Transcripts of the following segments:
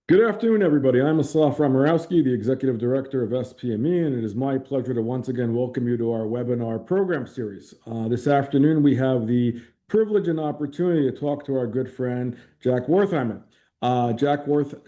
Good afternoon, everybody. I'm Asaf Ramarowski, the Executive Director of SPME, and it is my pleasure to once again welcome you to our webinar program series. This afternoon, we have the privilege and opportunity to talk to our good friend, Jack Wertheimer.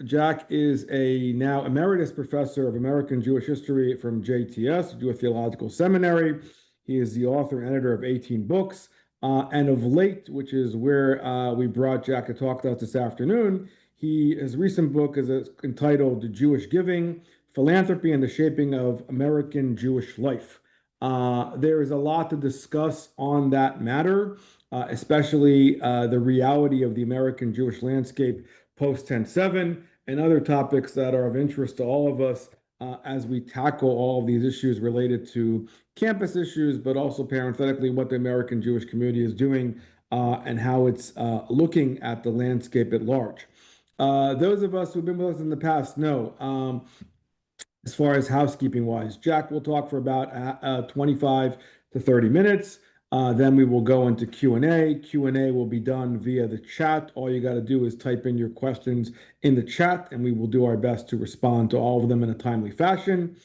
Jack is a now Emeritus Professor of American Jewish History from JTS, Jewish Theological Seminary. He is the author and editor of 18 books. And of late, which is where we brought Jack to talk to us this afternoon, his recent book is entitled Jewish Giving, Philanthropy and the Shaping of American Jewish Life. There is a lot to discuss on that matter, especially the reality of the American Jewish landscape post 10/7 and other topics that are of interest to all of us as we tackle all of these issues related to campus issues, but also parenthetically what the American Jewish community is doing and how it's looking at the landscape at large. Those of us who've been with us in the past know, as far as housekeeping wise, Jack will talk for about 25 to 30 minutes. Then we will go into Q&A. Q&A will be done via the chat. All you got to do is type in your questions in the chat, and we will do our best to respond to all of them in a timely fashion.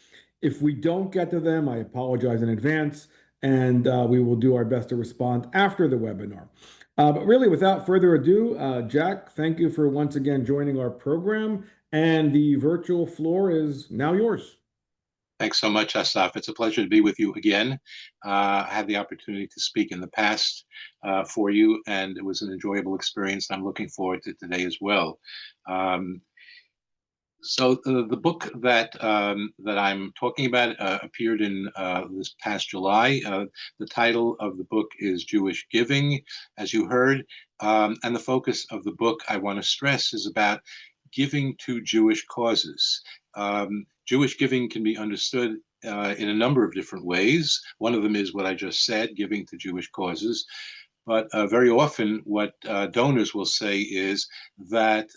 If we don't get to them, I apologize in advance, and we will do our best to respond after the webinar. But really, without further ado, Jack, thank you for once again joining our program, and the virtual floor is now yours. Thanks so much, Asaf. It's a pleasure to be with you again. I had the opportunity to speak in the past for you, and it was an enjoyable experience. I'm looking forward to today as well. So the book that I'm talking about appeared in this past July. The title of the book is Jewish Giving, as you heard, and the focus of the book, I want to stress, is about giving to Jewish causes. Jewish giving can be understood in a number of different ways. One of them is what I just said, giving to Jewish causes. But very often what donors will say is that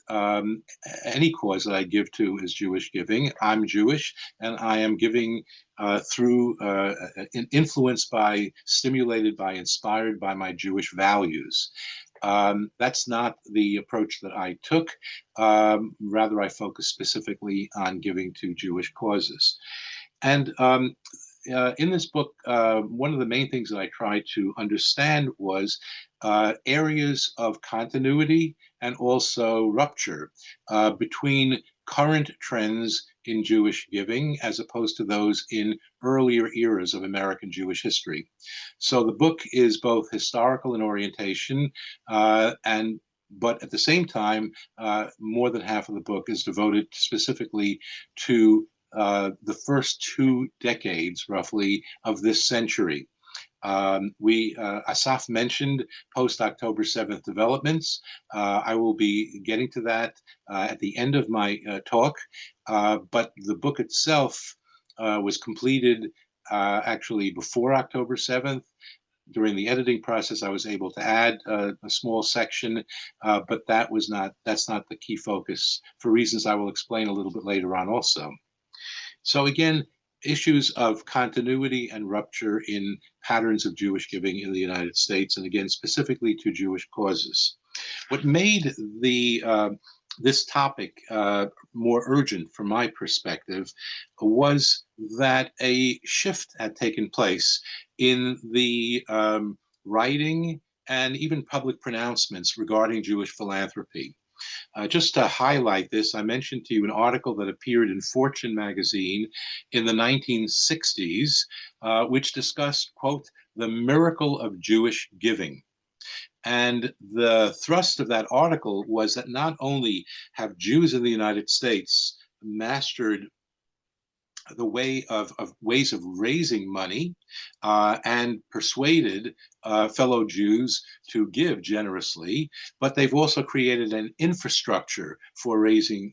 any cause that I give to is Jewish giving. I'm Jewish, and I am giving through influenced by, stimulated by, inspired by my Jewish values. That's not the approach that I took. Rather, I focus specifically on giving to Jewish causes. And in this book, one of the main things that I tried to understand was areas of continuity and also rupture between current trends in Jewish giving as opposed to those in earlier eras of American Jewish history. So the book is both historical in orientation but at the same time, more than half of the book is devoted specifically to the first 2 decades, roughly, of this century. Asaf mentioned post-October 7th developments. I will be getting to that at the end of my talk, but the book itself was completed actually before October 7th. During the editing process, I was able to add a small section, but that's not the key focus for reasons I will explain a little bit later on also. So again, issues of continuity and rupture in patterns of Jewish giving in the United States, and again, specifically to Jewish causes. What made this topic more urgent from my perspective was that a shift had taken place in the writing and even public pronouncements regarding Jewish philanthropy. Just to highlight this, I mentioned to you an article that appeared in Fortune magazine in the 1960s, which discussed, quote, the miracle of Jewish giving. And the thrust of that article was that not only have Jews in the United States mastered the ways of raising money and persuaded fellow Jews to give generously, but they've also created an infrastructure for raising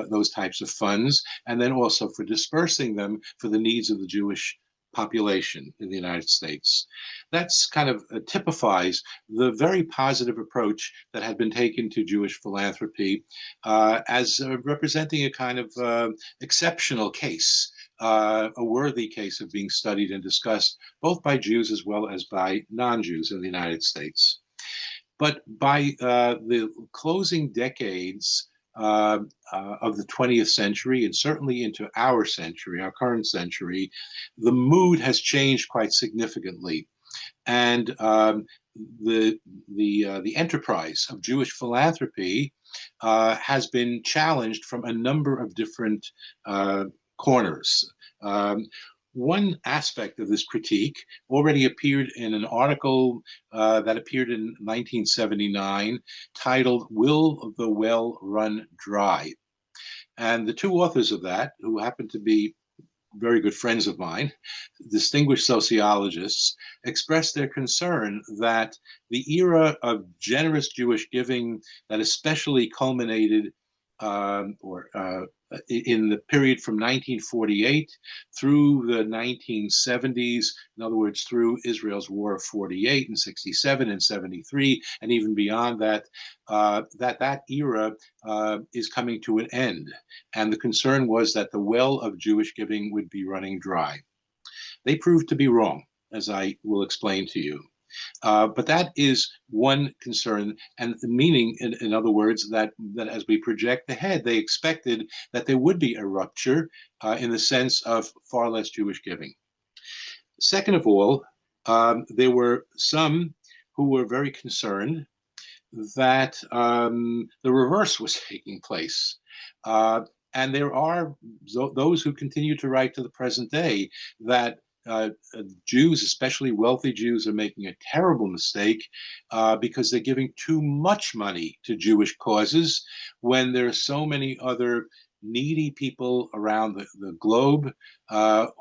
those types of funds, and then also for dispersing them for the needs of the Jewish population in the United States. That's kind of typifies the very positive approach that had been taken to Jewish philanthropy as representing a kind of exceptional case, a worthy case of being studied and discussed both by Jews as well as by non-Jews in the United States. But by the closing decades of the 20th century, and certainly into our century, our current century, the mood has changed quite significantly. And the enterprise of Jewish philanthropy has been challenged from a number of different corners. One aspect of this critique already appeared in an article that appeared in 1979 titled "Will the Well Run Dry?" And the two authors of that, who happen to be very good friends of mine, distinguished sociologists, expressed their concern that the era of generous Jewish giving that especially culminated in the period from 1948 through the 1970s, in other words, through Israel's War of 48 and 67 and 73, and even beyond that, that era is coming to an end. And the concern was that the well of Jewish giving would be running dry. They proved to be wrong, as I will explain to you. But that is one concern, and the meaning, in other words, that as we project ahead, they expected that there would be a rupture in the sense of far less Jewish giving. Second of all, there were some who were very concerned that the reverse was taking place. And there are those who continue to write to the present day that Jews, especially wealthy Jews, are making a terrible mistake because they're giving too much money to Jewish causes when there are so many other needy people around the globe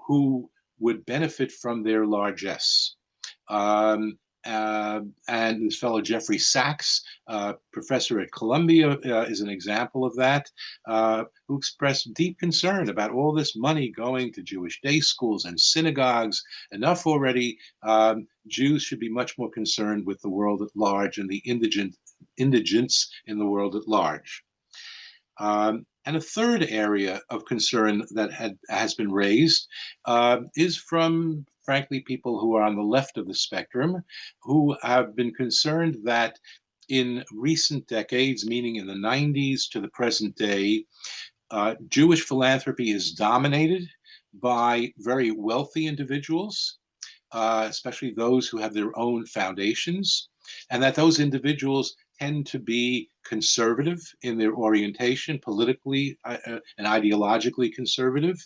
who would benefit from their largesse. And this fellow Jeffrey Sachs, professor at Columbia, is an example of that, who expressed deep concern about all this money going to Jewish day schools and synagogues. Enough already. Jews should be much more concerned with the world at large and the indigents in the world at large. And a third area of concern that has been raised is from, frankly, people who are on the left of the spectrum, who have been concerned that in recent decades, meaning in the 90s to the present day, Jewish philanthropy is dominated by very wealthy individuals, especially those who have their own foundations, and that those individuals tend to be conservative in their orientation, politically and ideologically conservative,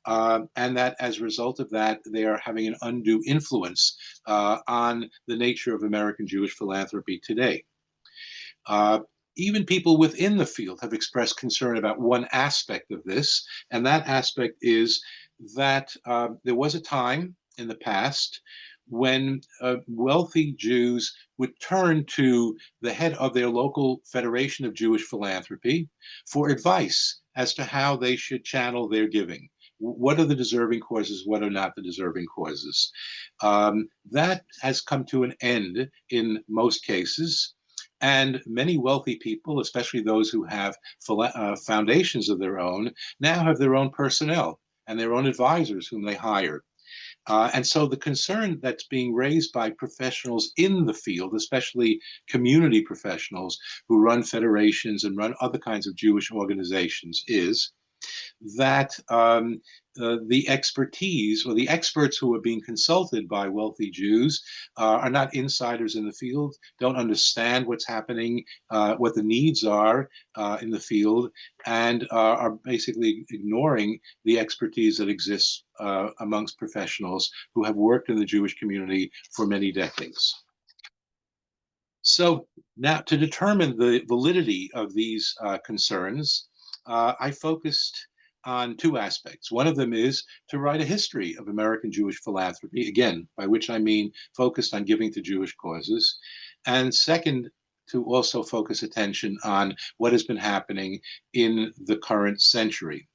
and that as a result of that, they are having an undue influence on the nature of American Jewish philanthropy today. Even people within the field have expressed concern about one aspect of this, and that aspect is that there was a time in the past when wealthy Jews would turn to the head of their local Federation of Jewish Philanthropy for advice as to how they should channel their giving. What are the deserving causes? What are not the deserving causes? That has come to an end in most cases. And many wealthy people, especially those who have foundations of their own, now have their own personnel and their own advisors whom they hire. And so the concern that's being raised by professionals in the field, especially community professionals who run federations and run other kinds of Jewish organizations, is that the expertise or the experts who are being consulted by wealthy Jews are not insiders in the field, don't understand what's happening, what the needs are in the field, and are basically ignoring the expertise that exists amongst professionals who have worked in the Jewish community for many decades. So now, to determine the validity of these concerns, I focused on two aspects. One of them is to write a history of American Jewish philanthropy, again, by which I mean focused on giving to Jewish causes. And second, to also focus attention on what has been happening in the current century.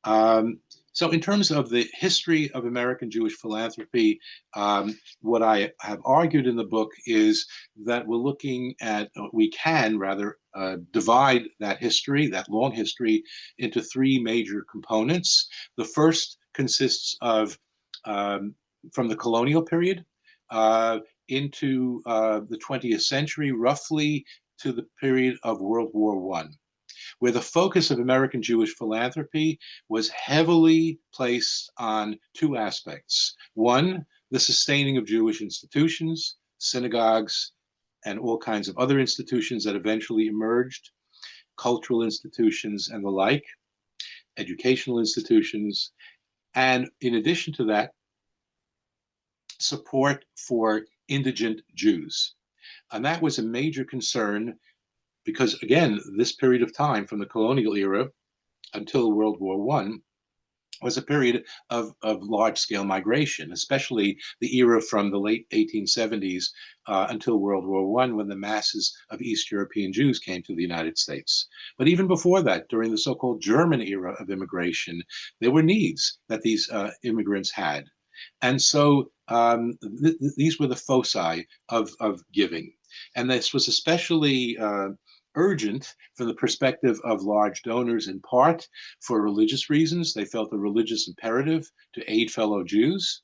So in terms of the history of American Jewish philanthropy, what I have argued in the book is that we're looking at, we can rather divide that history, that long history, into three major components. The first consists of from the colonial period into the 20th century, roughly to the period of World War I. where the focus of American Jewish philanthropy was heavily placed on two aspects. One, the sustaining of Jewish institutions, synagogues, and all kinds of other institutions that eventually emerged, cultural institutions and the like, educational institutions, and in addition to that, support for indigent Jews. And that was a major concern because, again, this period of time from the colonial era until World War I was a period of large-scale migration, especially the era from the late 1870s until World War I, when the masses of East European Jews came to the United States. But even before that, during the so-called German era of immigration, there were needs that these immigrants had. And so these were the foci of giving. And this was especially urgent from the perspective of large donors, in part for religious reasons. They felt a religious imperative to aid fellow Jews.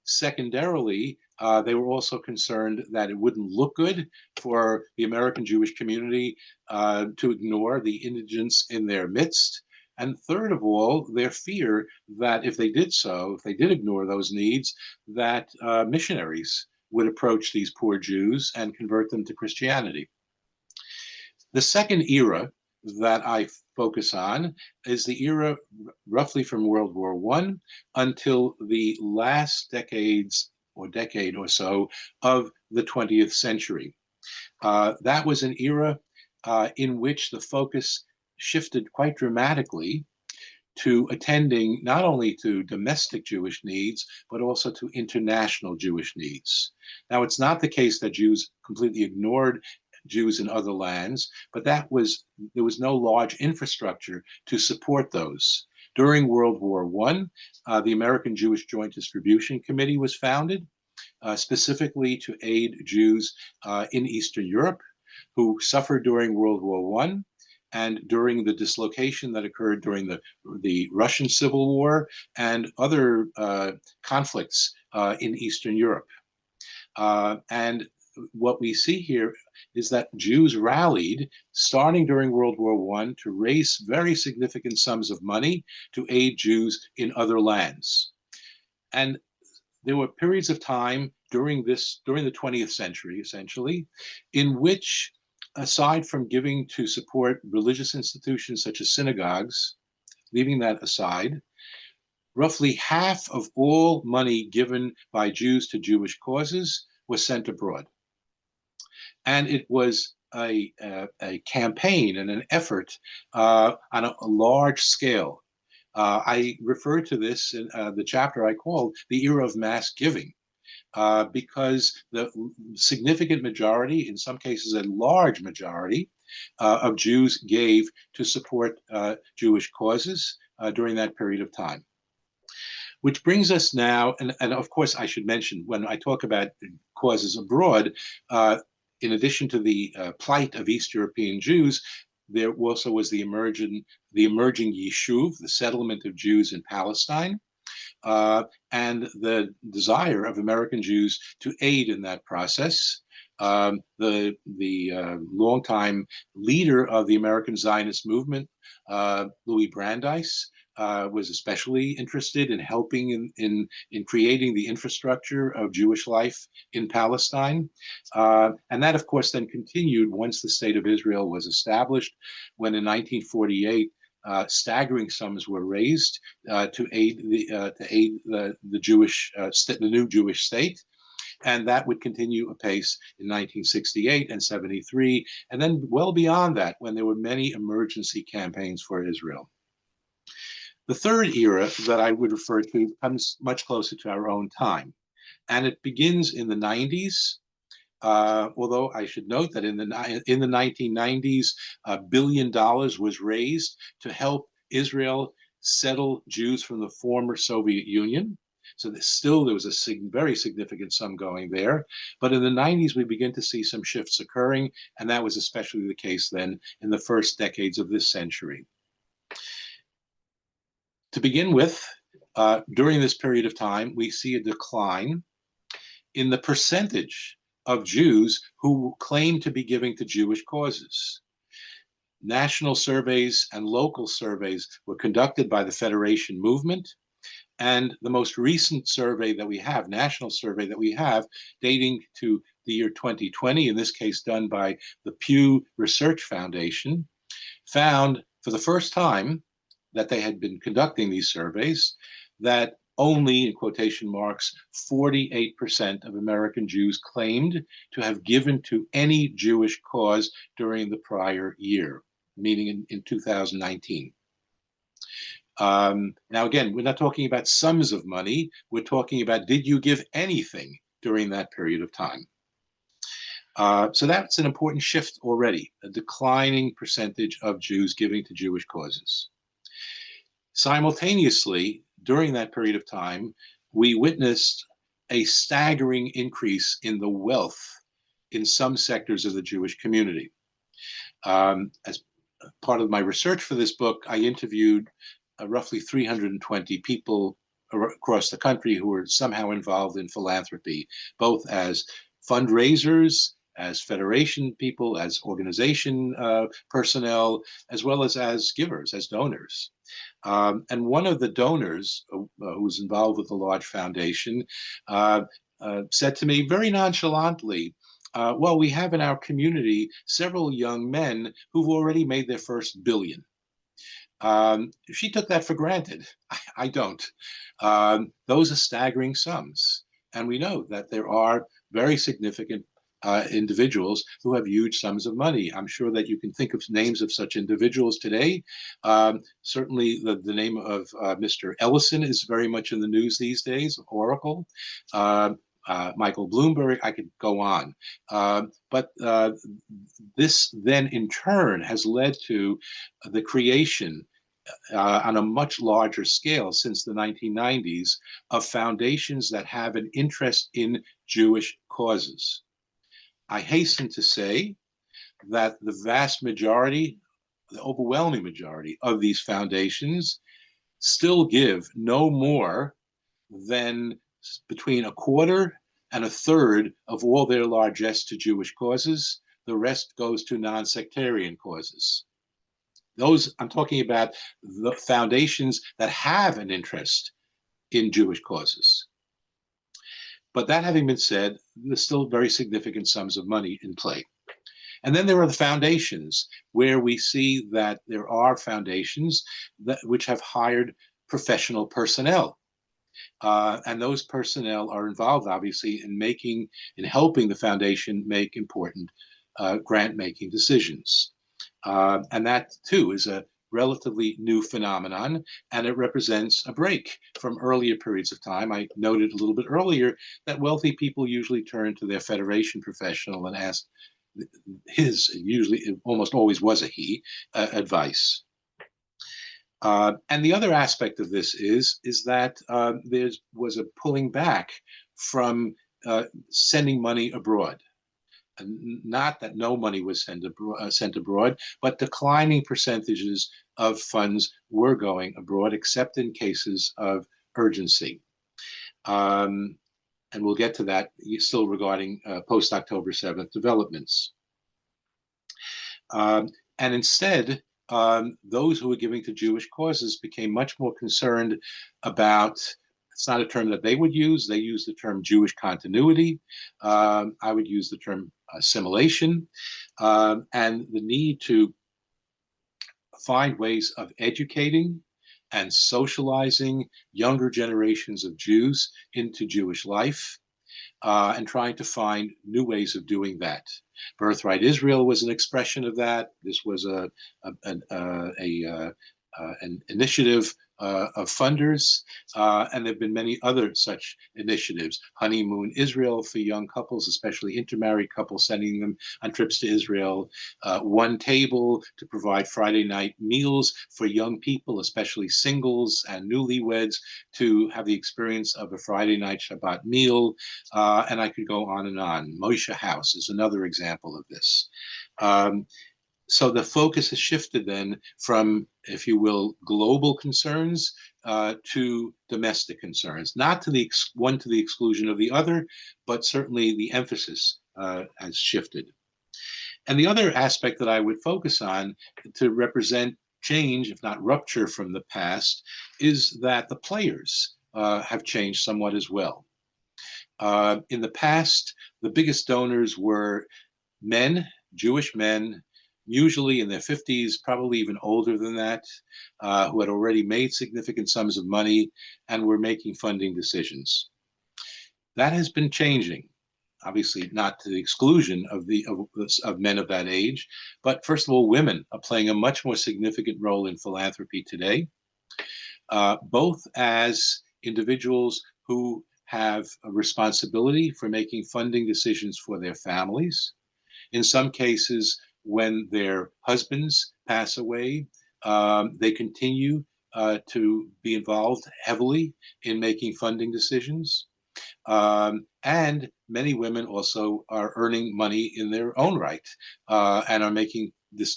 Secondarily, they were also concerned that it wouldn't look good for the American Jewish community to ignore the indigents in their midst. And third of all, their fear that if they did so, if they did ignore those needs, that missionaries would approach these poor Jews and convert them to Christianity. The second era that I focus on is the era roughly from World War I until the last decade or so of the 20th century. That was an era in which the focus shifted quite dramatically to attending not only to domestic Jewish needs, but also to international Jewish needs. Now, it's not the case that Jews completely ignored Jews in other lands, but there was no large infrastructure to support those. During World War I, the American Jewish Joint Distribution Committee was founded specifically to aid Jews in Eastern Europe who suffered during World War I and during the dislocation that occurred during the Russian Civil War and other conflicts in Eastern Europe. And what we see here is that Jews rallied starting during World War I to raise very significant sums of money to aid Jews in other lands. And there were periods of time during the 20th century, essentially, in which, aside from giving to support religious institutions such as synagogues, leaving that aside, roughly half of all money given by Jews to Jewish causes was sent abroad. And it was a campaign and an effort on a large scale. I refer to this in the chapter I called The Era of Mass Giving, because the significant majority, in some cases a large majority, of Jews gave to support Jewish causes during that period of time. Which brings us now, and of course I should mention, when I talk about causes abroad, in addition to the plight of East European Jews, there also was the emerging Yishuv, the settlement of Jews in Palestine, and the desire of American Jews to aid in that process. The longtime leader of the American Zionist movement, Louis Brandeis, was especially interested in helping in creating the infrastructure of Jewish life in Palestine. And that, of course, then continued once the State of Israel was established, when in 1948, staggering sums were raised to aid the new Jewish state. And that would continue apace in 1968 and 73, and then well beyond that, when there were many emergency campaigns for Israel. The third era that I would refer to comes much closer to our own time, and it begins in the 90s. Although I should note that in the 1990s, $1 billion was raised to help Israel settle Jews from the former Soviet Union. So there was a very significant sum going there. But in the 90s, we begin to see some shifts occurring, and that was especially the case then in the first decades of this century. To begin with, during this period of time, we see a decline in the percentage of Jews who claim to be giving to Jewish causes. National surveys and local surveys were conducted by the Federation movement. And the most recent survey that we have, national survey that we have, dating to the year 2020, in this case done by the Pew Research Foundation, found for the first time that they had been conducting these surveys that only, in quotation marks, 48% of American Jews claimed to have given to any Jewish cause during the prior year, meaning in 2019. Now, again, we're not talking about sums of money. We're talking about, did you give anything during that period of time? So that's an important shift already, a declining percentage of Jews giving to Jewish causes. Simultaneously, during that period of time, we witnessed a staggering increase in the wealth in some sectors of the Jewish community. As part of my research for this book, I interviewed roughly 320 people across the country who were somehow involved in philanthropy, both as fundraisers, as federation people, as organization personnel, as well as givers, as donors. And one of the donors who was involved with the large foundation said to me very nonchalantly, well, we have in our community several young men who've already made their first billion. She took that for granted. I don't. Those are staggering sums. And we know that there are very significant individuals who have huge sums of money. I'm sure that you can think of names of such individuals today. Certainly the name of Mr. Ellison is very much in the news these days, Oracle. Michael Bloomberg, I could go on. But this then in turn has led to the creation on a much larger scale since the 1990s of foundations that have an interest in Jewish causes. I hasten to say that the vast majority, the overwhelming majority of these foundations still give no more than between a quarter and a third of all their largesse to Jewish causes. The rest goes to non-sectarian causes. Those, I'm talking about the foundations that have an interest in Jewish causes. But that having been said, there's still very significant sums of money in play. And then there are the foundations, where we see that there are foundations which have hired professional personnel. And those personnel are involved, obviously, in helping the foundation make important grant-making decisions. And that, too, is a relatively new phenomenon, and it represents a break from earlier periods of time. I noted a little bit earlier that wealthy people usually turn to their federation professional and ask it almost always was a he, advice. And the other aspect of this is that there was a pulling back from sending money abroad. Not that no money was sent abroad, but declining percentages of funds were going abroad, except in cases of urgency. And we'll get to that still regarding post-October 7th developments. And instead, those who were giving to Jewish causes became much more concerned about, it's not a term that they would use, they use the term Jewish continuity. I would use the term assimilation, and the need to find ways of educating and socializing younger generations of Jews into Jewish life, and trying to find new ways of doing that. Birthright Israel was an expression of that. This was an initiative of funders, and there have been many other such initiatives. Honeymoon Israel for young couples, especially intermarried couples, sending them on trips to Israel. One Table to provide Friday night meals for young people, especially singles and newlyweds, to have the experience of a Friday night Shabbat meal. And I could go on and on. Moshe House is another example of this. So the focus has shifted then from, if you will, global concerns to domestic concerns, not to the one to the exclusion of the other, but certainly the emphasis has shifted. And the other aspect that I would focus on to represent change, if not rupture from the past, is that the players have changed somewhat as well. In the past, the biggest donors were men, Jewish men, usually in their 50s, probably even older than that, who had already made significant sums of money and were making funding decisions. That has been changing, obviously not to the exclusion of men of that age, but first of all, women are playing a much more significant role in philanthropy today, both as individuals who have a responsibility for making funding decisions for their families. In some cases, when their husbands pass away, they continue to be involved heavily in making funding decisions. And many women also are earning money in their own right and are making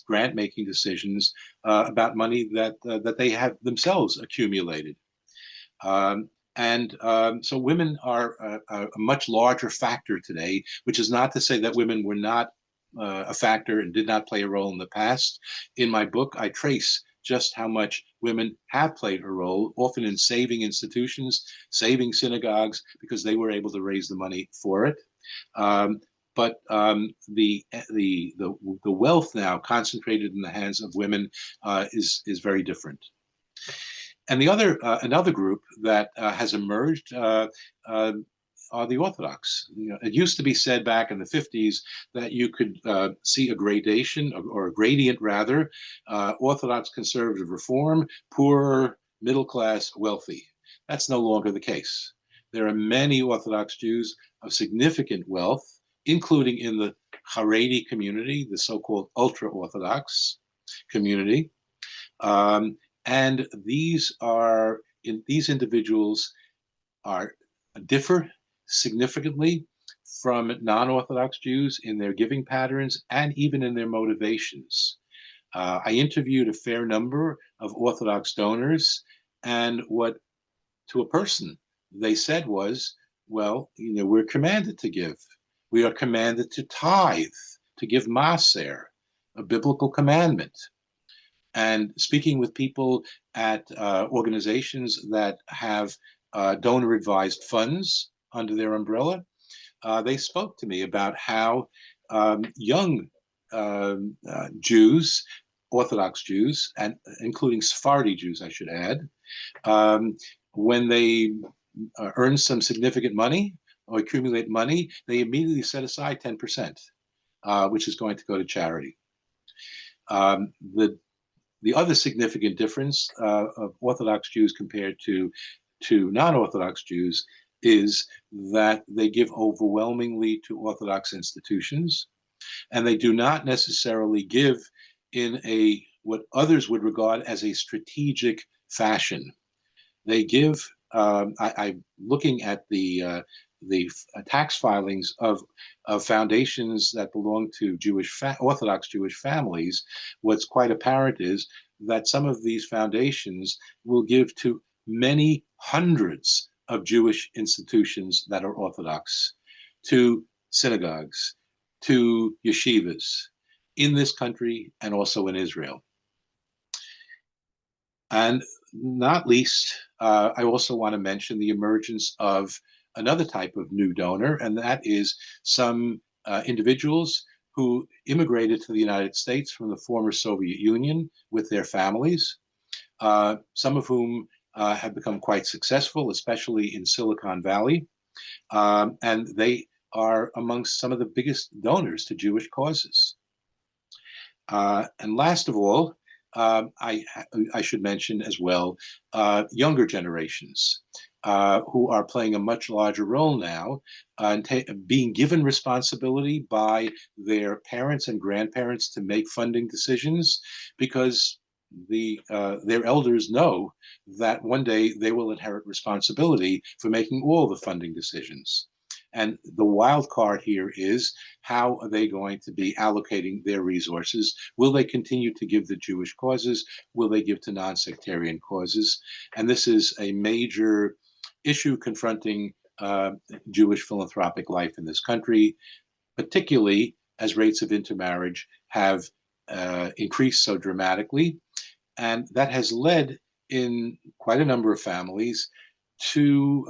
grant making decisions about money that they have themselves accumulated. So women are a much larger factor today, which is not to say that women were not a factor and did not play a role in the past. In my book, I trace just how much women have played a role, often in saving institutions, saving synagogues, because they were able to raise the money for it. The wealth now concentrated in the hands of women is very different. And the other another group that has emerged are the Orthodox. It used to be said back in the 50s that you could see a gradation or a gradient rather, Orthodox conservative reform, poor, middle class, wealthy. That's no longer the case. There are many Orthodox Jews of significant wealth, including in the Haredi community, the so-called ultra-Orthodox community. And these individuals differ significantly from non-Orthodox Jews in their giving patterns and even in their motivations. I interviewed a fair number of Orthodox donors, and what to a person they said was, well, we're commanded to give. We are commanded to tithe, to give maser, a biblical commandment. And speaking with people at organizations that have donor-advised funds under their umbrella, they spoke to me about how young Jews, Orthodox Jews, and including Sephardi Jews, I should add, when they earn some significant money or accumulate money, they immediately set aside 10%, which is going to go to charity. The other significant difference of Orthodox Jews compared to non-Orthodox Jews is that they give overwhelmingly to Orthodox institutions, and they do not necessarily give in what others would regard as a strategic fashion. They give. I'm looking at the tax filings of foundations that belong to Orthodox Jewish families. What's quite apparent is that some of these foundations will give to many hundreds of Jewish institutions that are Orthodox, to synagogues, to yeshivas in this country and also in Israel. And not least, I also want to mention the emergence of another type of new donor, and that is some individuals who immigrated to the United States from the former Soviet Union with their families, some of whom have become quite successful, especially in Silicon Valley, and they are amongst some of the biggest donors to Jewish causes. And last of all, I should mention as well younger generations who are playing a much larger role now, being given responsibility by their parents and grandparents to make funding decisions, because their elders know that one day they will inherit responsibility for making all the funding decisions. And the wild card here is, how are they going to be allocating their resources? Will they continue to give to Jewish causes? Will they give to non-sectarian causes? And this is a major issue confronting Jewish philanthropic life in this country, particularly as rates of intermarriage have increased so dramatically. And that has led in quite a number of families to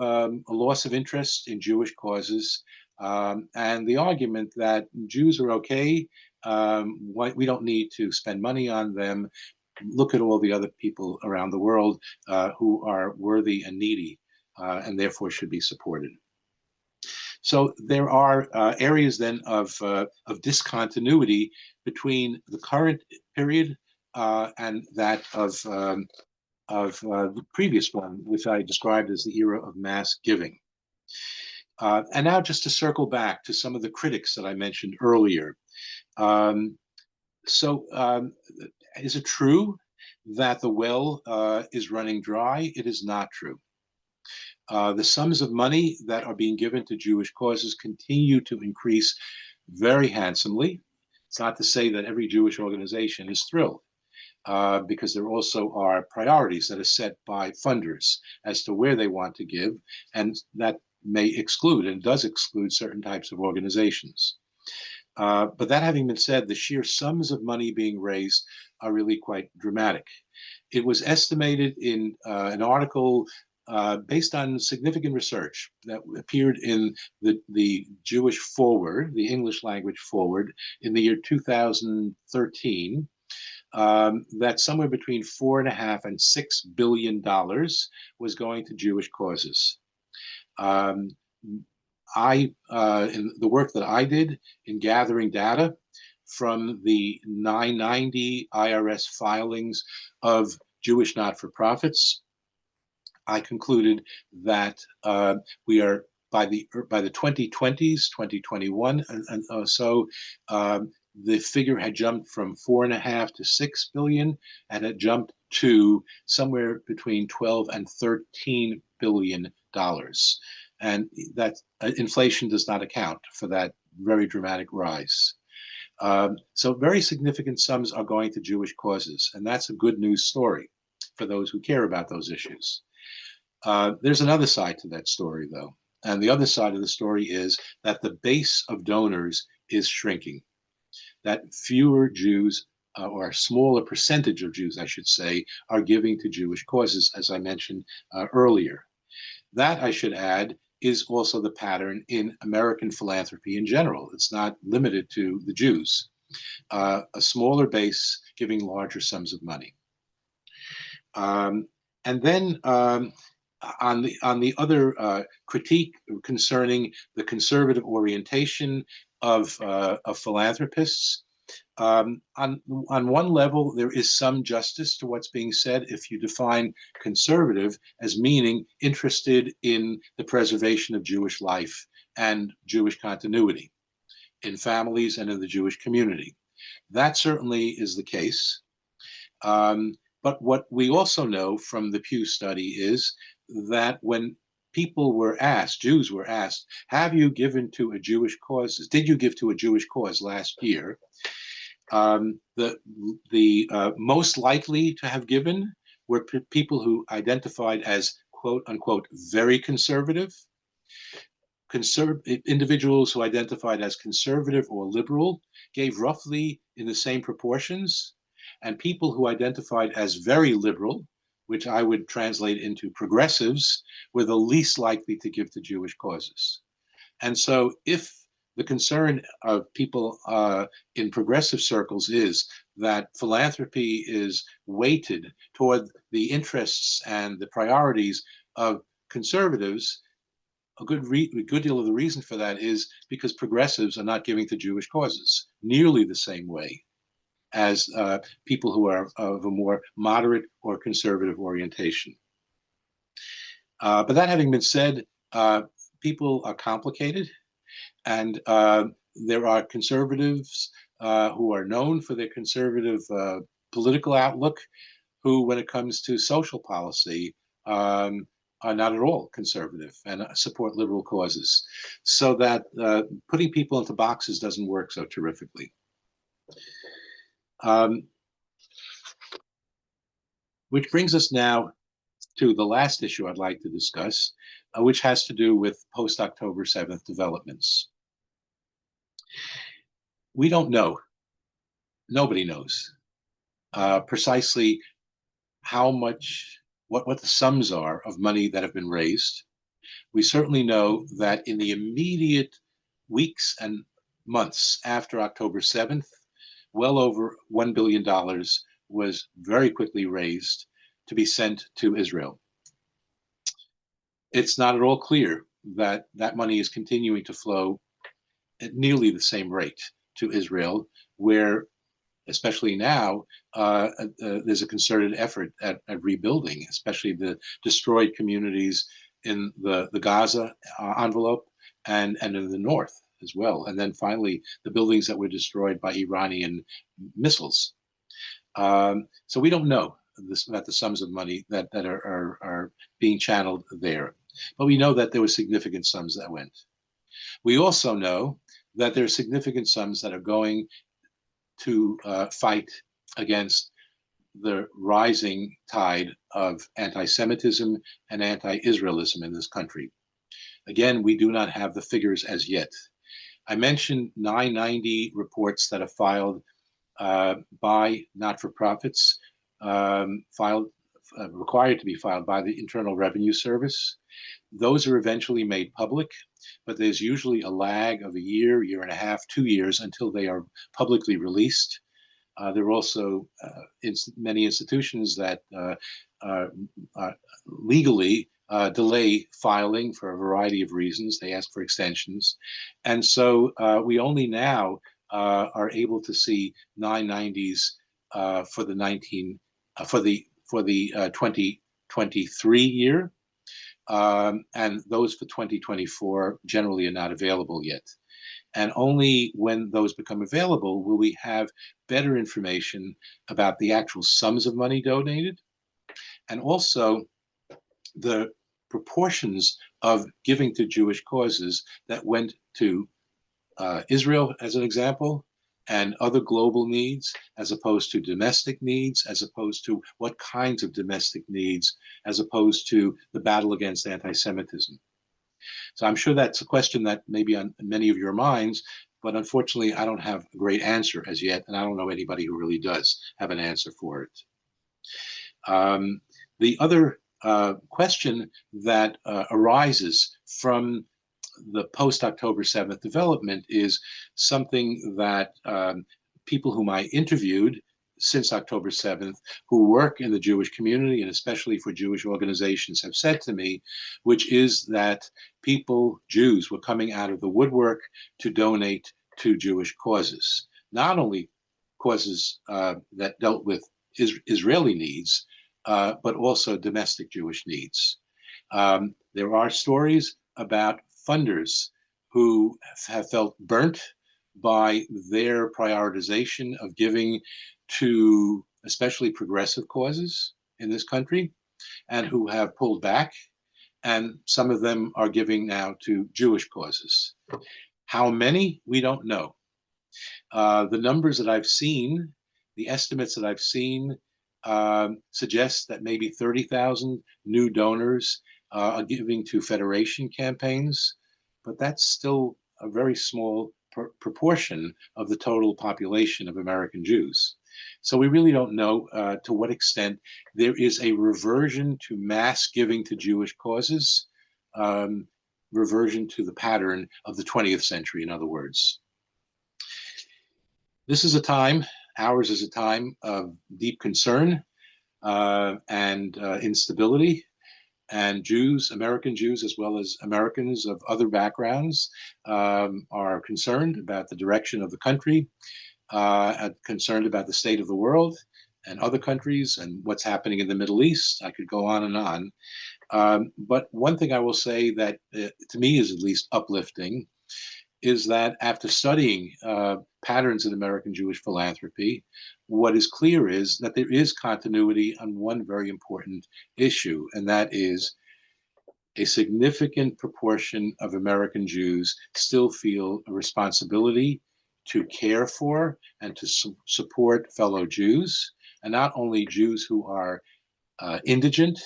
a loss of interest in Jewish causes, and the argument that Jews are okay, we don't need to spend money on them. Look at all the other people around the world who are worthy and needy, and therefore should be supported. So there are areas then of discontinuity between the current period and that of the previous one, which I described as the era of mass giving. And now just to circle back to some of the critics that I mentioned earlier. Is it true that the well is running dry? It is not true. The sums of money that are being given to Jewish causes continue to increase very handsomely. It's not to say that every Jewish organization is thrilled, because there also are priorities that are set by funders as to where they want to give, and that may exclude and does exclude certain types of organizations. But that having been said, the sheer sums of money being raised are really quite dramatic. It was estimated in an article based on significant research that appeared in the Jewish Forward, the English language Forward, in the year 2013, that somewhere between $4.5 and $6 billion was going to Jewish causes. In the work that I did in gathering data from the 990 IRS filings of Jewish not-for-profits, I concluded that we are by the 2020s, 2021, and so the figure had jumped from 4.5 to 6 billion, and had jumped to somewhere between 12 and 13 billion dollars. And that inflation does not account for that very dramatic rise. So very significant sums are going to Jewish causes, and that's a good news story for those who care about those issues. There's another side to that story, though. And the other side of the story is that the base of donors is shrinking, that fewer Jews, or a smaller percentage of Jews, I should say, are giving to Jewish causes, as I mentioned earlier. That, I should add, is also the pattern in American philanthropy in general. It's not limited to the Jews. A smaller base giving larger sums of money. And then on the other critique concerning the conservative orientation of philanthropists, on one level, there is some justice to what's being said if you define conservative as meaning interested in the preservation of Jewish life and Jewish continuity in families and in the Jewish community. That certainly is the case. But what we also know from the Pew study is that when people were asked, Jews were asked, have you given to a Jewish cause? Did you give to a Jewish cause last year? The most likely to have given were people who identified as quote unquote very conservative, individuals who identified as conservative or liberal gave roughly in the same proportions, and people who identified as very liberal, which I would translate into progressives, were the least likely to give to Jewish causes. And so if the concern of people in progressive circles is that philanthropy is weighted toward the interests and the priorities of conservatives, a good deal of the reason for that is because progressives are not giving to Jewish causes nearly the same way as people who are of a more moderate or conservative orientation. But that having been said, people are complicated, and there are conservatives who are known for their conservative political outlook, who, when it comes to social policy, are not at all conservative and support liberal causes. So that putting people into boxes doesn't work so terrifically. Which brings us now to the last issue I'd like to discuss, which has to do with post-October 7th developments. We don't know. Nobody knows precisely how much, what the sums are of money that have been raised. We certainly know that in the immediate weeks and months after October 7th, well over $1 billion was very quickly raised to be sent to Israel. It's not at all clear that that money is continuing to flow at nearly the same rate to Israel, where, especially now, there's a concerted effort at rebuilding, especially the destroyed communities in the Gaza envelope and in the north as well. And then finally, the buildings that were destroyed by Iranian missiles. So we don't know about the sums of money that are being channeled there. But we know that there were significant sums that went. We also know that there are significant sums that are going to fight against the rising tide of anti-Semitism and anti-Israelism in this country. Again, we do not have the figures as yet. I mentioned 990 reports that are filed by not-for-profits, required to be filed by the Internal Revenue Service. Those are eventually made public, but there's usually a lag of a year, year and a half, 2 years until they are publicly released. There are also many institutions that legally delay filing for a variety of reasons. They ask for extensions. And so we only now are able to see 990s for the 2023 year. And those for 2024 generally are not available yet. And only when those become available will we have better information about the actual sums of money donated, and also the proportions of giving to Jewish causes that went to Israel, as an example, and other global needs, as opposed to domestic needs, as opposed to what kinds of domestic needs, as opposed to the battle against anti-Semitism. So I'm sure that's a question that may be on many of your minds, but unfortunately, I don't have a great answer as yet, and I don't know anybody who really does have an answer for it. The other question that arises from the post-October 7th development is something that people whom I interviewed since October 7th, who work in the Jewish community and especially for Jewish organizations, have said to me, which is that people, Jews, were coming out of the woodwork to donate to Jewish causes, not only causes that dealt with Israeli needs, but also domestic Jewish needs. There are stories about funders who have felt burnt by their prioritization of giving to especially progressive causes in this country, and who have pulled back, and some of them are giving now to Jewish causes. How many? We don't know. The numbers that I've seen, the estimates that I've seen, suggest that maybe 30,000 new donors are giving to federation campaigns, but that's still a very small proportion of the total population of American Jews. So we really don't know to what extent there is a reversion to mass giving to Jewish causes, reversion to the pattern of the 20th century, in other words. This is a time, ours is a time of deep concern and instability. And Jews, American Jews, as well as Americans of other backgrounds, are concerned about the direction of the country, concerned about the state of the world and other countries and what's happening in the Middle East. I could go on and on. But one thing I will say that to me is at least uplifting is that after studying patterns in American Jewish philanthropy, what is clear is that there is continuity on one very important issue, and that is a significant proportion of American Jews still feel a responsibility to care for and to support fellow Jews, and not only Jews who are indigent,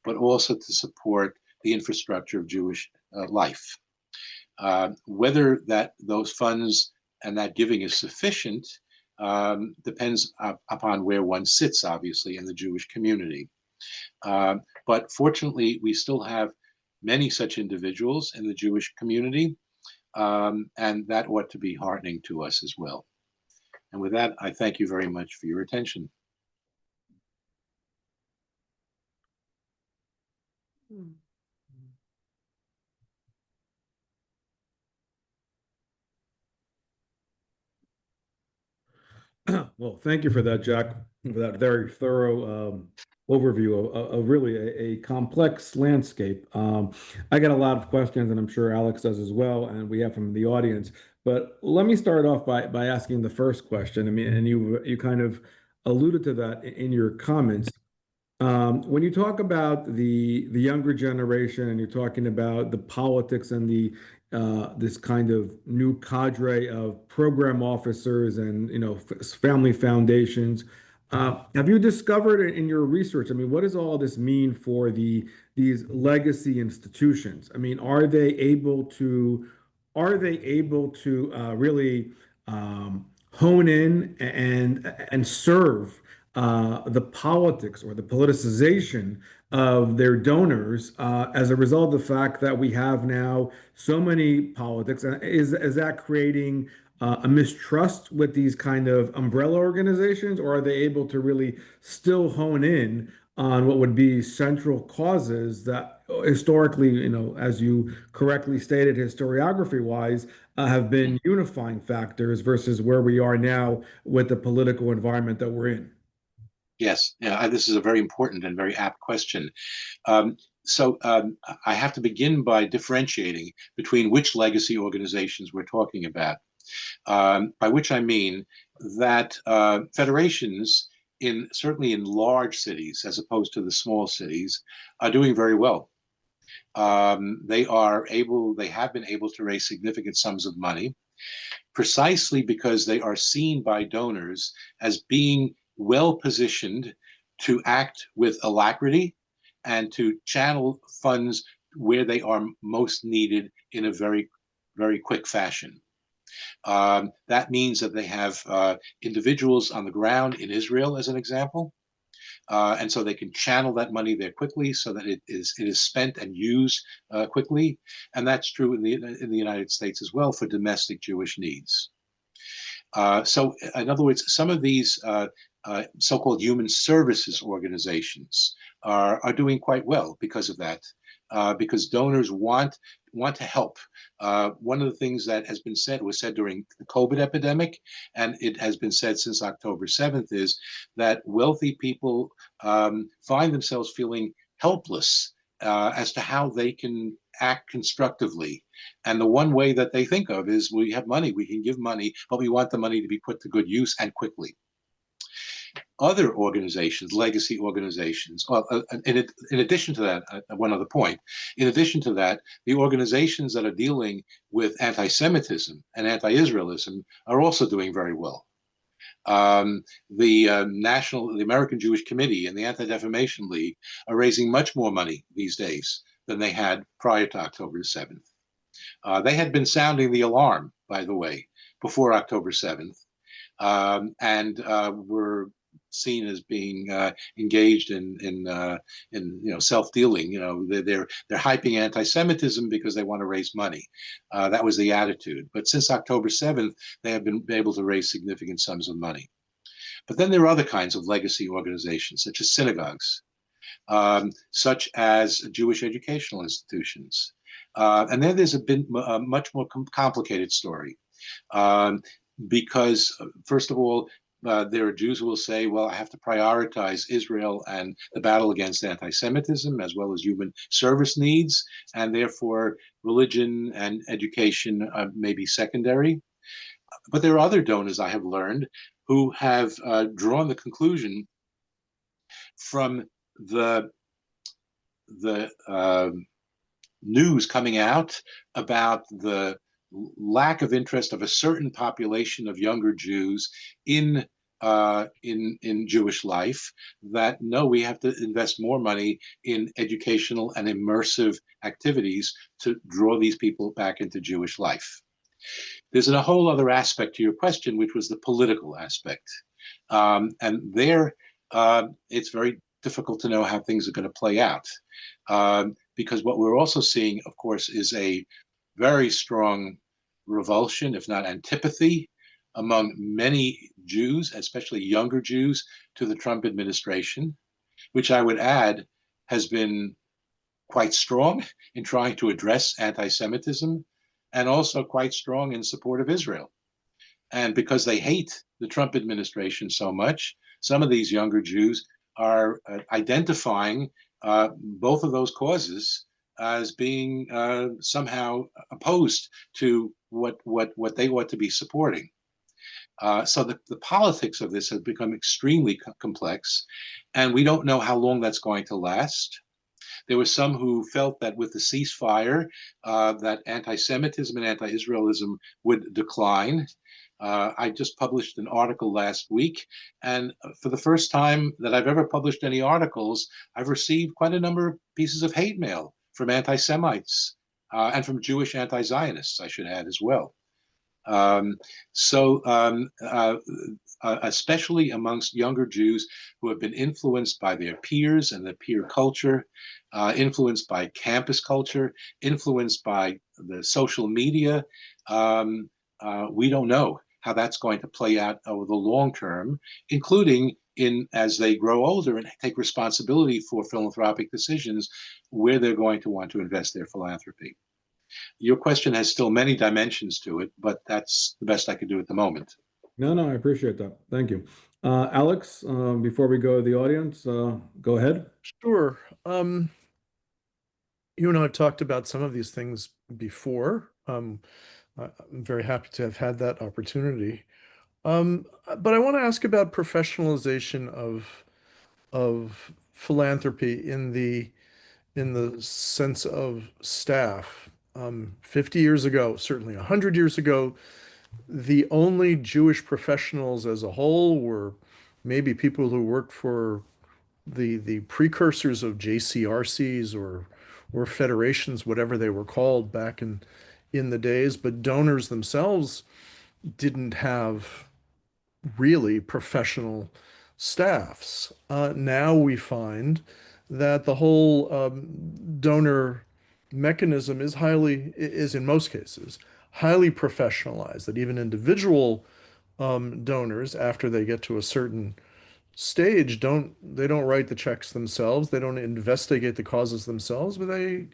but also to support the infrastructure of Jewish life. Whether those funds and that giving is sufficient depends upon where one sits, obviously, in the Jewish community. But fortunately, we still have many such individuals in the Jewish community, and that ought to be heartening to us as well. And with that, I thank you very much for your attention. Well, thank you for that, Jack, for that very thorough overview of really a complex landscape. I got a lot of questions, and I'm sure Alex does as well, and we have from the audience. But let me start off by asking the first question. I mean, and you kind of alluded to that in your comments. When you talk about the younger generation and you're talking about the politics and the this kind of new cadre of program officers and family foundations, have you discovered in your research? I mean, what does all this mean for these legacy institutions? I mean, are they able to really hone in and serve the politics or the politicization of their donors as a result of the fact that we have now so many politics? Is that creating a mistrust with these kind of umbrella organizations, or are they able to really still hone in on what would be central causes that historically, as you correctly stated, historiography wise, have been unifying factors versus where we are now with the political environment that we're in? Yes, yeah, this is a very important and very apt question. So I have to begin by differentiating between which legacy organizations we're talking about, by which I mean that federations certainly in large cities, as opposed to the small cities, are doing very well. They have been able to raise significant sums of money precisely because they are seen by donors as being well positioned to act with alacrity and to channel funds where they are most needed in a very, very quick fashion. That means that they have individuals on the ground in Israel, as an example, and so they can channel that money there quickly, so that it is spent and used quickly, and that's true in the United States as well for domestic Jewish needs. So, in other words, some of these so-called human services organizations are doing quite well because of that, because donors want to help. One of the things that has been said was said during the COVID epidemic, and it has been said since October 7th, is that wealthy people find themselves feeling helpless as to how they can act constructively. And the one way that they think of is, we have money, we can give money, but we want the money to be put to good use and quickly. Other organizations, legacy organizations, well, in addition to that, one other point, in addition to that, the organizations that are dealing with anti-Semitism and anti-Israelism are also doing very well. The American Jewish Committee and the Anti-Defamation League are raising much more money these days than they had prior to October 7th. They had been sounding the alarm, by the way, before October 7th, and were seen as being engaged in self-dealing. They're hyping anti-Semitism because they want to raise money. That was the attitude. But since October 7th, they have been able to raise significant sums of money. But then there are other kinds of legacy organizations, such as synagogues, such as Jewish educational institutions. And then there's a much more complicated story. Because, first of all, there are Jews who will say, well, I have to prioritize Israel and the battle against anti-Semitism, as well as human service needs, and therefore religion and education may be secondary. But there are other donors, I have learned, who have drawn the conclusion from the news coming out about the lack of interest of a certain population of younger Jews in Jewish life, that no, we have to invest more money in educational and immersive activities to draw these people back into Jewish life. There's a whole other aspect to your question, which was the political aspect. And there, it's very difficult to know how things are going to play out. Because what we're also seeing, of course, is a very strong revulsion, if not antipathy, among many Jews, especially younger Jews, to the Trump administration, which I would add has been quite strong in trying to address anti-Semitism and also quite strong in support of Israel. And because they hate the Trump administration so much, some of these younger Jews are identifying both of those causes as being somehow opposed to what they ought to be supporting. So the politics of this have become extremely complex, and we don't know how long that's going to last. There were some who felt that with the ceasefire, that anti-Semitism and anti-Israelism would decline. I just published an article last week, and for the first time that I've ever published any articles, I've received quite a number of pieces of hate mail from anti-Semites and from Jewish anti-Zionists, I should add as well. Especially amongst younger Jews who have been influenced by their peers and the peer culture, influenced by campus culture, influenced by the social media, we don't know how that's going to play out over the long term, including as they grow older and take responsibility for philanthropic decisions, where they're going to want to invest their philanthropy. Your question has still many dimensions to it, but that's the best I could do at the moment. No, I appreciate that. Thank you. Alex, before we go to the audience, go ahead. Sure. You and I have talked about some of these things before. I'm very happy to have had that opportunity. But I want to ask about professionalization of philanthropy in the sense of staff. 50 years ago, certainly 100 years ago, the only Jewish professionals as a whole were maybe people who worked for the precursors of JCRCs or federations, whatever they were called back in the days, but donors themselves didn't have really professional staffs. Now we find that the whole donor mechanism is in most cases highly professionalized, that even individual donors, after they get to a certain stage, they don't write the checks themselves, they don't investigate the causes themselves, but they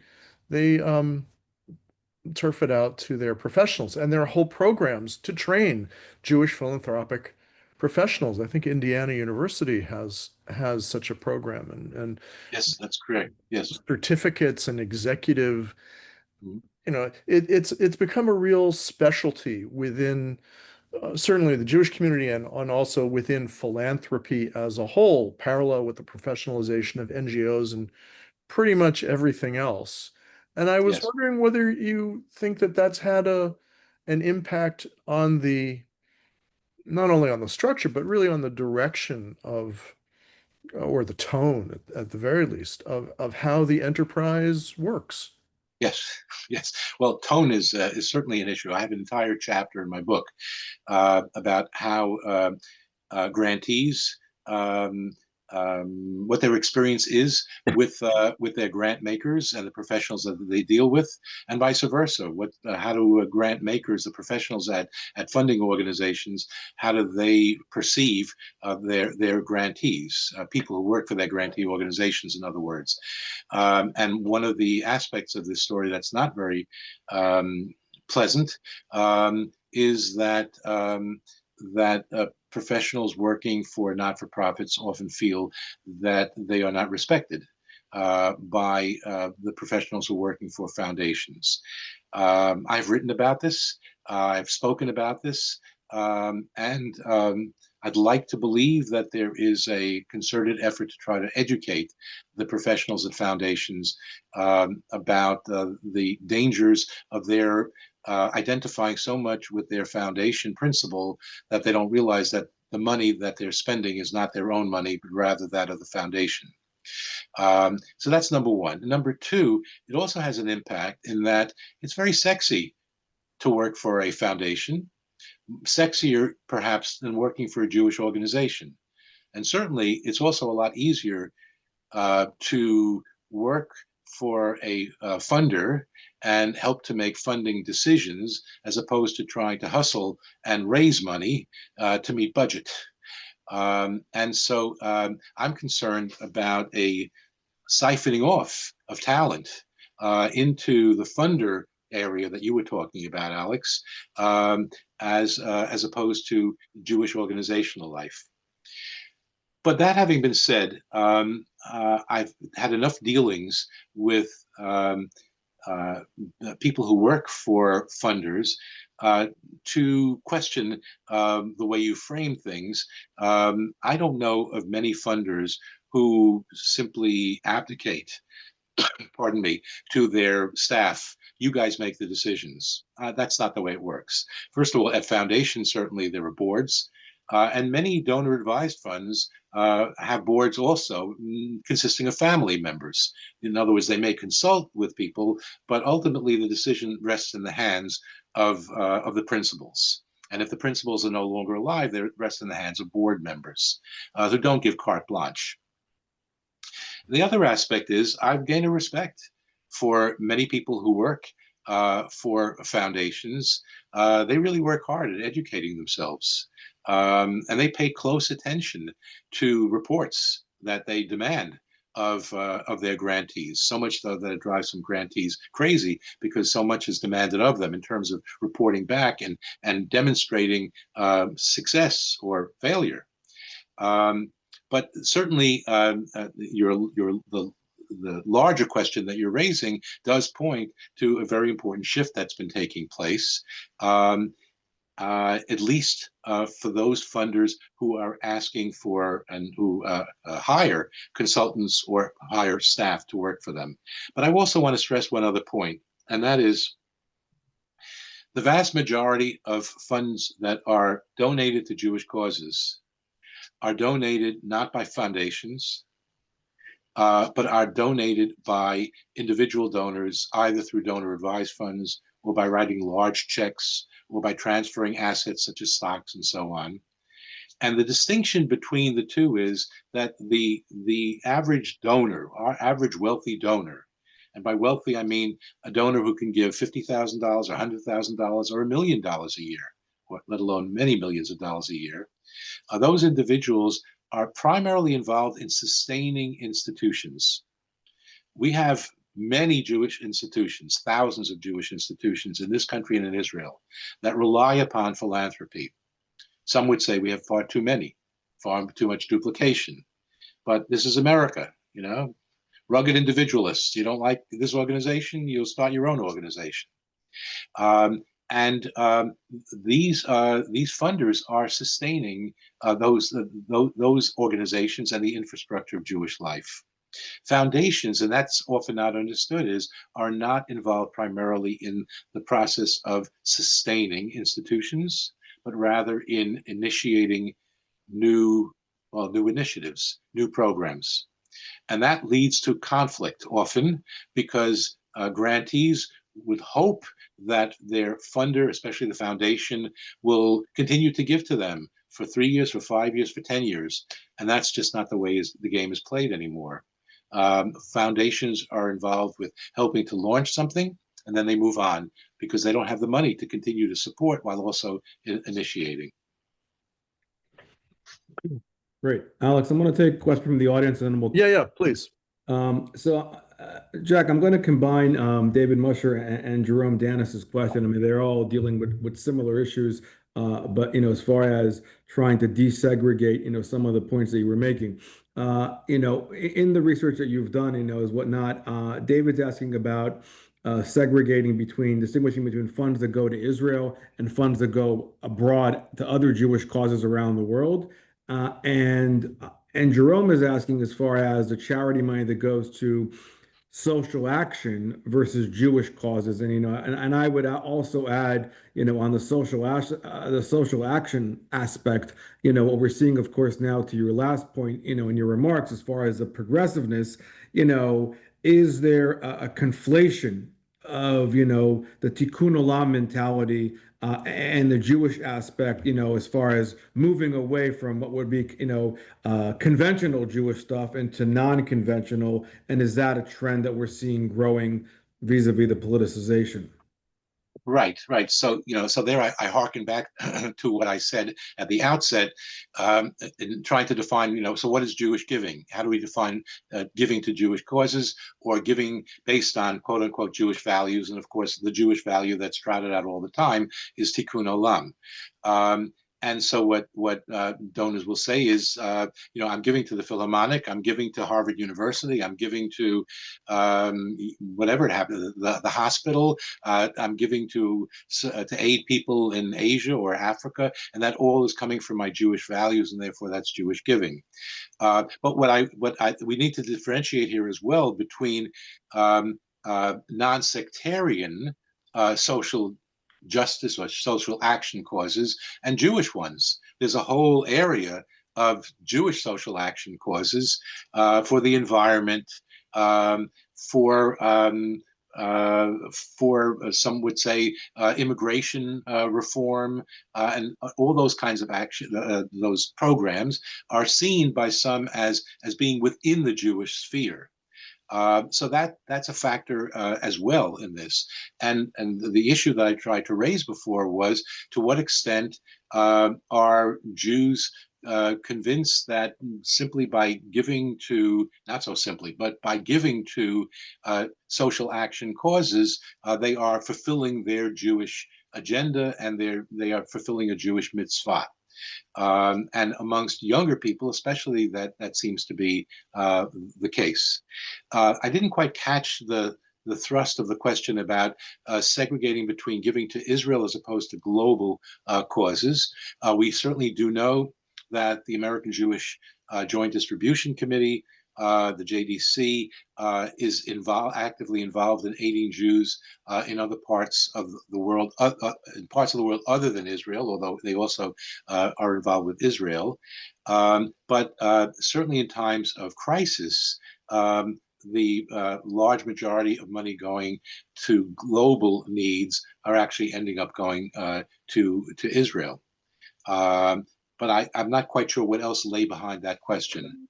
turf it out to their professionals, and there are whole programs to train Jewish philanthropic professionals. I think Indiana University has such a program, and yes, that's correct. Yes, certificates and executive. It's become a real specialty within certainly the Jewish community and also within philanthropy as a whole, parallel with the professionalization of NGOs and pretty much everything else. And I was wondering whether you think that that's had an impact on not only on the structure, but really on the direction of, or the tone at the very least, of how the enterprise works. Yes. Well, tone is certainly an issue. I have an entire chapter in my book about how grantees, what their experience is with their grant makers and the professionals that they deal with, and vice versa. How do grant makers, the professionals at funding organizations, how do they perceive their grantees, people who work for their grantee organizations, in other words. And one of the aspects of this story that's not very pleasant is that professionals working for not-for-profits often feel that they are not respected by the professionals who are working for foundations. I've written about this. I've spoken about this. And I'd like to believe that there is a concerted effort to try to educate the professionals at foundations about the dangers of their identifying so much with their foundation principle that they don't realize that the money that they're spending is not their own money, but rather that of the foundation. So that's number one. Number two, it also has an impact in that it's very sexy to work for a foundation, sexier perhaps than working for a Jewish organization. And certainly it's also a lot easier to work for a funder and help to make funding decisions as opposed to trying to hustle and raise money to meet budget. And so I'm concerned about a siphoning off of talent into the funder area that you were talking about, Alex, as opposed to Jewish organizational life. But that having been said, I've had enough dealings with people who work for funders to question the way you frame things. I don't know of many funders who simply abdicate, pardon me, to their staff. You guys make the decisions. That's not the way it works. First of all, at foundations, certainly there are boards. And many donor-advised funds have boards also consisting of family members. In other words, they may consult with people, but ultimately the decision rests in the hands of the principals. And if the principals are no longer alive, they rest in the hands of board members who don't give carte blanche. The other aspect is I've gained a respect for many people who work for foundations. They really work hard at educating themselves. And they pay close attention to reports that they demand of their grantees, so much so that it drives some grantees crazy because so much is demanded of them in terms of reporting back and demonstrating success or failure. But certainly, the larger question that you're raising does point to a very important shift that's been taking place. At least for those funders who are asking for and who hire consultants or hire staff to work for them. But I also want to stress one other point, and that is the vast majority of funds that are donated to Jewish causes are donated not by foundations, but are donated by individual donors, either through donor-advised funds or by writing large checks or by transferring assets such as stocks and so on. And the distinction between the two is that the average donor, our average wealthy donor, and by wealthy I mean a donor who can give $50,000 or $100,000 or $1 million a year, or let alone many millions of dollars a year, those individuals are primarily involved in sustaining institutions. We have many Jewish institutions, thousands of Jewish institutions in this country and in Israel that rely upon philanthropy. Some would say we have far too many, far too much duplication. But this is America, you know, rugged individualists. You don't like this organization, you'll start your own organization. These funders are sustaining those organizations and the infrastructure of Jewish life. Foundations, and that's often not understood, are not involved primarily in the process of sustaining institutions, but rather in initiating new initiatives, new programs. And that leads to conflict often because grantees would hope that their funder, especially the foundation, will continue to give to them for 3 years, for 5 years, for 10 years. And that's just not the way the game is played anymore. Foundations are involved with helping to launch something, and then they move on because they don't have the money to continue to support while also initiating. Great. Alex, I'm going to take a question from the audience and then we'll... Yeah, please. Jack, I'm going to combine David Musher and Jerome Danis's question. I mean, they're all dealing with similar issues, but, as far as trying to desegregate, some of the points that you were making, in the research that you've done, is whatnot. David's asking about distinguishing between funds that go to Israel and funds that go abroad to other Jewish causes around the world. And Jerome is asking as far as the charity money that goes to social action versus Jewish causes, and I would also add, on the social action aspect, what we're seeing, of course, now to your last point, in your remarks, as far as the progressiveness, is there a conflation of, the tikkun olam mentality, and the Jewish aspect, as far as moving away from what would be, conventional Jewish stuff into non-conventional, and is that a trend that we're seeing growing vis-a-vis the politicization? Right, right. So, so there I hearken back to what I said at the outset, in trying to define, so what is Jewish giving? How do we define giving to Jewish causes, or giving based on quote unquote Jewish values? And of course, the Jewish value that's trotted out all the time is tikkun olam. Um, and so what donors will say is, I'm giving to the Philharmonic, I'm giving to Harvard University, I'm giving to whatever it happens, the hospital, I'm giving to aid people in Asia or Africa, and that all is coming from my Jewish values, and therefore that's Jewish giving. But we need to differentiate here as well between non-sectarian social justice or social action causes and Jewish ones. There's a whole area of Jewish social action causes for the environment, um, for some would say immigration reform, and all those kinds of action. Those programs are seen by some as being within the Jewish sphere. So that's a factor as well in this. And the issue that I tried to raise before was, to what extent are Jews convinced that simply by giving to, not so simply, but by giving to social action causes, they are fulfilling their Jewish agenda, and they are fulfilling a Jewish mitzvah. And amongst younger people, especially, that seems to be the case. I didn't quite catch the thrust of the question about segregating between giving to Israel as opposed to global causes. We certainly do know that the American Jewish Joint Distribution Committee, the JDC, is actively involved in aiding Jews in other parts of the world, in parts of the world other than Israel, although they also are involved with Israel. But certainly in times of crisis, the large majority of money going to global needs are actually ending up going to Israel. But I'm not quite sure what else lay behind that question.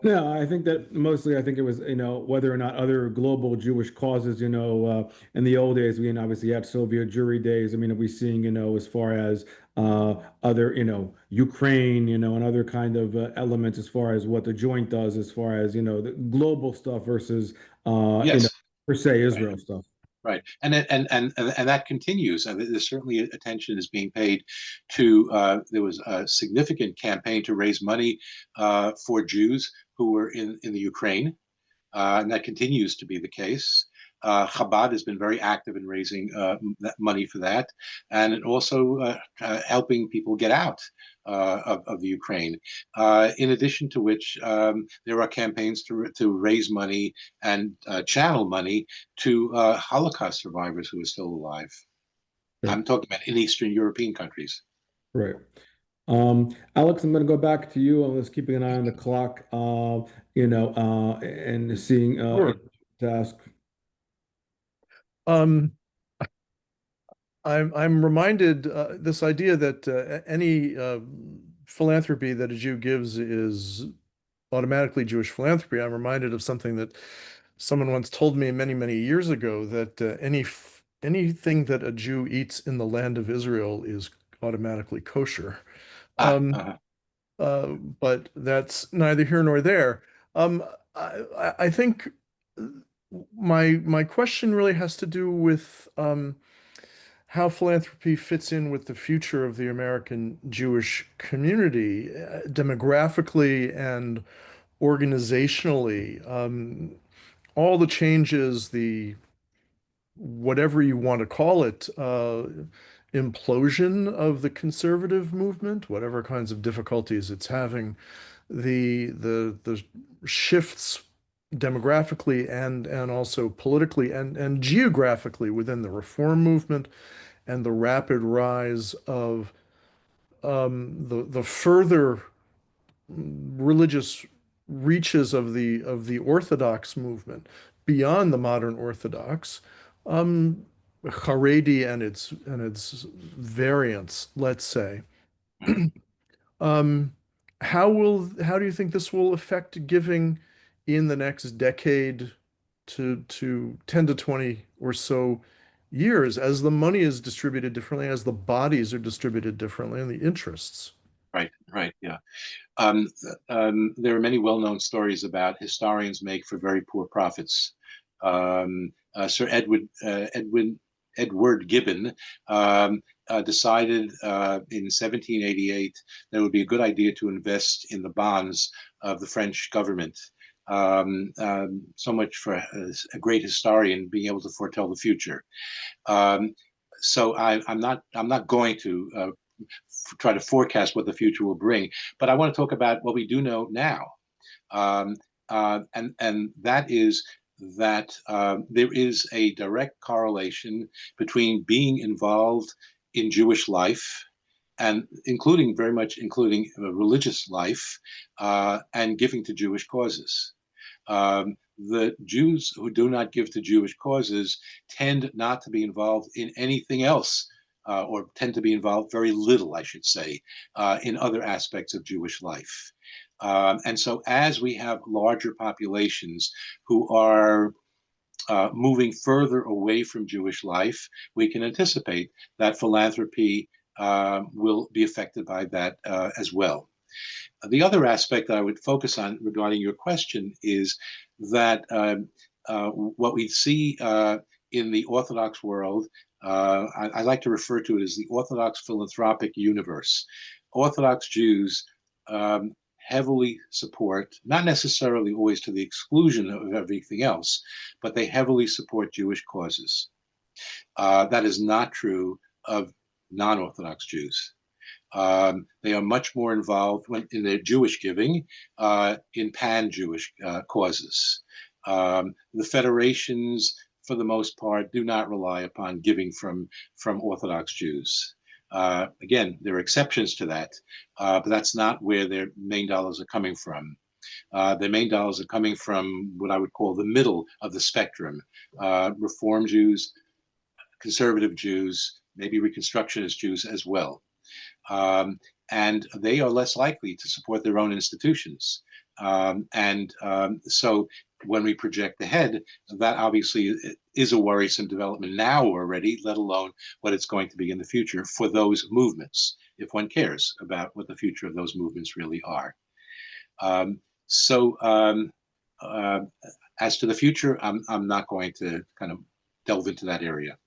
No, I think that mostly, I think it was, whether or not other global Jewish causes, in the old days, we obviously had Soviet Jewry days. I mean, are we seeing, as far as other, Ukraine, and other kind of elements as far as what the joint does, as far as, the global stuff versus, Yes. per se, Right. Israel stuff. Right, and that continues. There's certainly attention is being paid to. There was a significant campaign to raise money for Jews who were in the Ukraine, and that continues to be the case. Chabad has been very active in raising money for that, and also helping people get out of the Ukraine. In addition to which, there are campaigns to raise money and channel money to Holocaust survivors who are still alive. Right. I'm talking about in Eastern European countries. Right. Alex, I'm going to go back to you. I was keeping an eye on the clock, and seeing Sure. to ask. Um, I'm reminded this idea that any philanthropy that a Jew gives is automatically Jewish philanthropy. I'm reminded of something that someone once told me many, many years ago, that anything that a Jew eats in the land of Israel is automatically kosher. Ah, Um, but that's neither here nor there. Um, I think my question really has to do with how philanthropy fits in with the future of the American Jewish community, demographically and organizationally. All the changes, the whatever you want to call it, implosion of the conservative movement, whatever kinds of difficulties it's having, the shifts demographically and also politically and geographically within the reform movement, and the rapid rise of the further religious reaches of the Orthodox movement beyond the modern Orthodox, um, Haredi and its variants, let's say. Mhm. Um, how do you think this will affect giving in the next decade to 10 to 20 or so years as the money is distributed differently, as the bodies are distributed differently, and the interests? Right, right, yeah. Um, there are many well-known stories about historians make for very poor profits. Sir Edward Gibbon decided in 1788 that it would be a good idea to invest in the bonds of the French government. So much for a great historian being able to foretell the future. Um, I'm not going to try to forecast what the future will bring, but I want to talk about what we do know now, um, and that is that there is a direct correlation between being involved in Jewish life and including very much including religious life and giving to Jewish causes. The Jews who do not give to Jewish causes tend not to be involved in anything else, or tend to be involved very little, I should say, in other aspects of Jewish life. And so, as we have larger populations who are moving further away from Jewish life, we can anticipate that philanthropy will be affected by that as well. The other aspect that I would focus on regarding your question is that what we see in the Orthodox world, I like to refer to it as the Orthodox philanthropic universe. Orthodox Jews heavily support, not necessarily always to the exclusion of everything else, but they heavily support Jewish causes. That is not true of non-Orthodox Jews. They are much more involved in their Jewish giving in pan-Jewish causes. The federations, for the most part, do not rely upon giving from Orthodox Jews. Again, there are exceptions to that, but that's not where their main dollars are coming from. Their main dollars are coming from what I would call the middle of the spectrum: Reform Jews, conservative Jews, maybe Reconstructionist Jews as well. And they are less likely to support their own institutions. So when we project ahead, that obviously is a worrisome development now already, let alone what it's going to be in the future for those movements, if one cares about what the future of those movements really are. So as to the future, I'm not going to kind of delve into that area.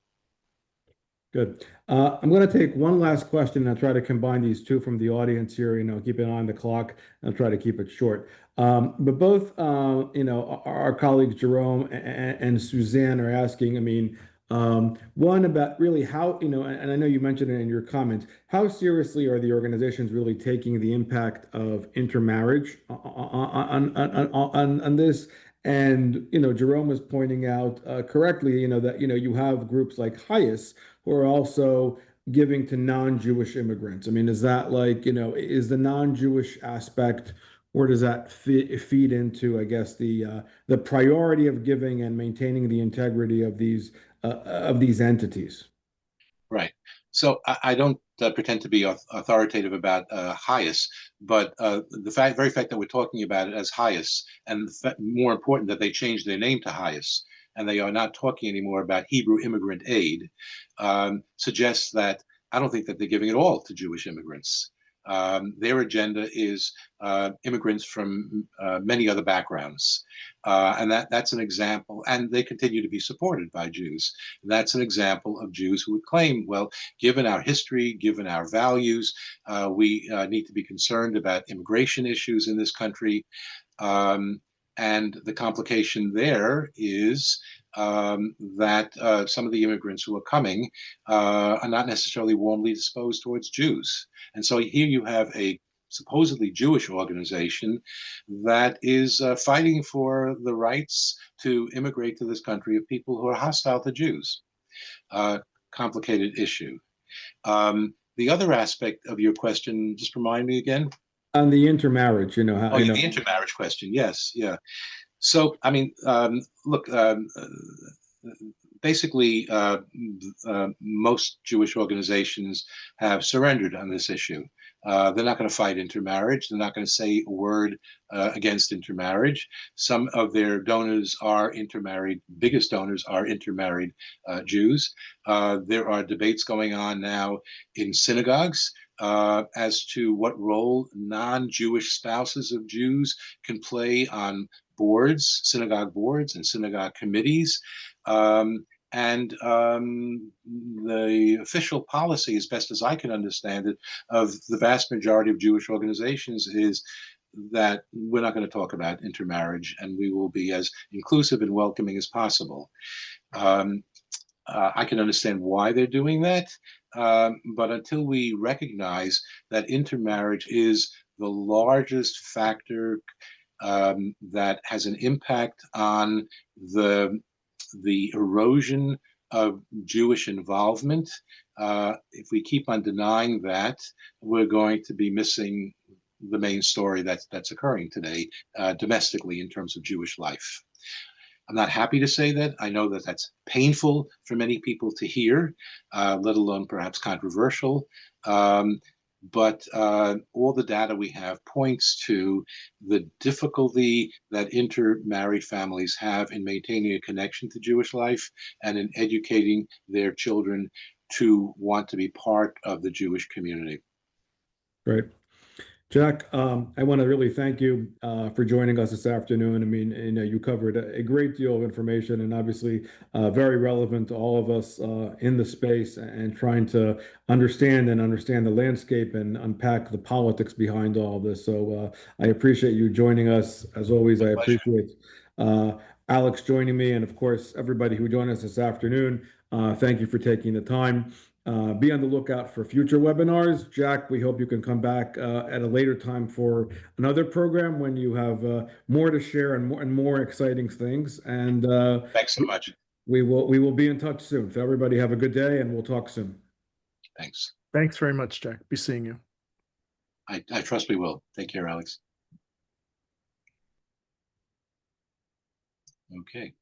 Good. I'm going to take one last question and I'll try to combine these two from the audience here, keep an eye on the clock and I'll try to keep it short. But both, our colleagues Jerome and Suzanne are asking, one about really how, and I know you mentioned it in your comments, how seriously are the organizations really taking the impact of intermarriage on this? And, Jerome was pointing out correctly, that, you have groups like HIAS who are also giving to non-Jewish immigrants. Is that like, is the non-Jewish aspect, or does that feed into, I guess, the priority of giving and maintaining the integrity of these entities? Right. So I don't pretend to be authoritative about HIAS, but the very fact that we're talking about it as HIAS, and more important that they changed their name to HIAS, and they are not talking anymore about Hebrew Immigrant Aid, suggests that I don't think that they're giving it all to Jewish immigrants. Their agenda is immigrants from many other backgrounds. And that's an example, and they continue to be supported by Jews. That's an example of Jews who would claim, well, given our history, given our values, we need to be concerned about immigration issues in this country. And the complication there is that some of the immigrants who are coming are not necessarily warmly disposed towards Jews. And so here you have a supposedly Jewish organization that is fighting for the rights to immigrate to this country of people who are hostile to Jews. Complicated issue. The other aspect of your question, just remind me again. On the intermarriage, how, Oh, yeah, the intermarriage question. Yes, yeah. So, look, basically, most Jewish organizations have surrendered on this issue. They're not going to fight intermarriage. They're not going to say a word against intermarriage. Some of their donors are intermarried. Biggest donors are intermarried Jews. There are debates going on now in synagogues as to what role non-Jewish spouses of Jews can play on boards, synagogue boards and synagogue committees. The official policy, as best as I can understand it, of the vast majority of Jewish organizations is that we're not going to talk about intermarriage, and we will be as inclusive and welcoming as possible. I can understand why they're doing that, but until we recognize that intermarriage is the largest factor that has an impact on the erosion of Jewish involvement, if we keep on denying that, we're going to be missing the main story that's occurring today domestically in terms of Jewish life. I'm not happy to say that. I know that that's painful for many people to hear, let alone perhaps controversial. But all the data we have points to the difficulty that intermarried families have in maintaining a connection to Jewish life and in educating their children to want to be part of the Jewish community. Great. Jack, I want to really thank you for joining us this afternoon. I mean, you covered a great deal of information and obviously very relevant to all of us in the space and trying to understand the landscape and unpack the politics behind all of this. So I appreciate you joining us. As always, I appreciate Alex joining me, and of course, everybody who joined us this afternoon. Thank you for taking the time. Be on the lookout for future webinars. Jack, we hope you can come back at a later time for another program when you have more to share and more exciting things. And thanks so much. We will be in touch soon. So everybody have a good day, and we'll talk soon. Thanks. Thanks very much, Jack. Be seeing you. I trust we will. Take care, Alex. Okay.